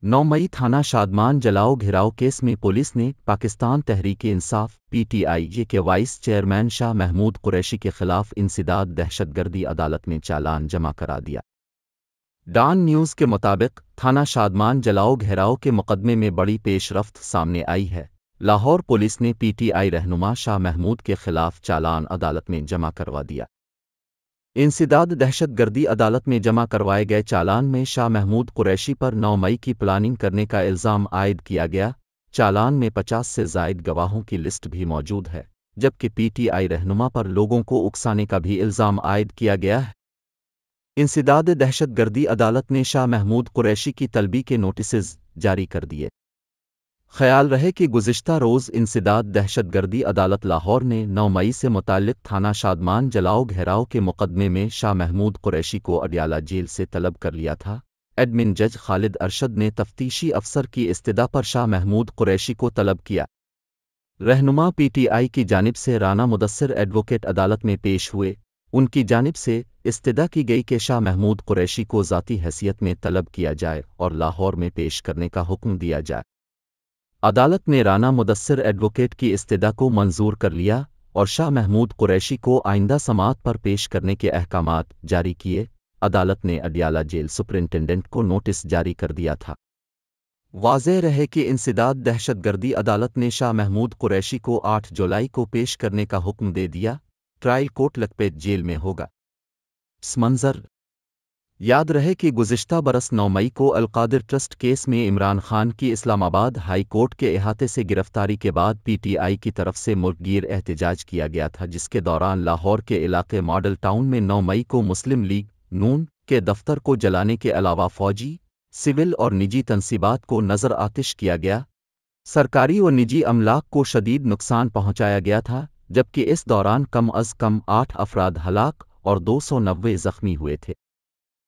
9 मई थाना शादमान जलाओ घिराव केस में पुलिस ने पाकिस्तान तहरीक इंसाफ (PTI) के वाइस चेयरमैन शाह महमूद कुरैशी के खिलाफ इंसदाद दहशतगर्दी अदालत में चालान जमा करा दिया। डॉन न्यूज़ के मुताबिक थाना शादमान जलाओ घेराव के मुकदमे में बड़ी पेशरफ्त सामने आई है। लाहौर पुलिस ने PTI रहनुमा शाह महमूद के खिलाफ चालान अदालत में जमा करवा दिया। इंसदाद दहशतगर्दी अदालत में जमा करवाए गए चालान में शाह महमूद कुरैशी पर 9 मई की प्लानिंग करने का इल्ज़ाम आयद किया गया। चालान में 50 से ज़ायद गवाहों की लिस्ट भी मौजूद है, जबकि PTI रहनुमा पर लोगों को उकसाने का भी इल्ज़ाम आयद किया गया है। इंसदाद दहशतगर्दी अदालत ने शाह महमूद कुरैशी की तलबी के नोटिसेज जारी कर दिए। ख्याल रहे कि गुज़िश्ता रोज़ इंसदाद दहशतगर्दी अदालत लाहौर ने 9 मई से मुताल्लिक़ थाना शादमान जलाओ घेराव के मुकदमे में शाह महमूद कुरैशी को अडयाला जेल से तलब कर लिया था। एडमिन जज खालिद अरशद ने तफ्तीशी अफसर की इस्तदा पर शाह महमूद कुरैशी को तलब किया। रहनुमा PTI की जानिब से राना मुदस्सिर एडवोकेट अदालत में पेश हुए। उनकी जानिब से इस्तदा की गई कि शाह महमूद कुरैशी को ज़ाती हैसियत में तलब किया जाए और लाहौर में पेश करने का हुक्म दिया जाए। अदालत ने राना मुदस्सिर एडवोकेट की इस्तदा को मंजूर कर लिया और शाह महमूद कुरैशी को आइंदा समाअत पर पेश करने के अहकामात जारी किए। अदालत ने अडयाला जेल सुपरिंटेंडेंट को नोटिस जारी कर दिया था। वाज़ेह रहे कि इंसदाद दहशतगर्दी अदालत ने शाह महमूद कुरैशी को 8 जुलाई को पेश करने का हुक्म दे दिया। ट्रायल कोर्ट लखपत जेल में होगा। मंजर याद रहे कि गुज़िश्ता बरस 9 मई को अलकादिर ट्रस्ट केस में इमरान खान की इस्लामाबाद हाई कोर्ट के इहाते से गिरफ्तारी के बाद PTI की तरफ से मुल्कगीर एहतजाज किया गया था, जिसके दौरान लाहौर के इलाके मॉडल टाउन में 9 मई को मुस्लिम लीग नून के दफ्तर को जलाने के अलावा फौजी, सिविल और निजी तनसीबात को नज़र आतिश किया गया। सरकारी और निजी अमलाक को शदीद नुकसान पहुंचाया गया था, जबकि इस दौरान कम अज़ कम 8 अफराद हलाक और 290 ज़ख्मी हुए थे।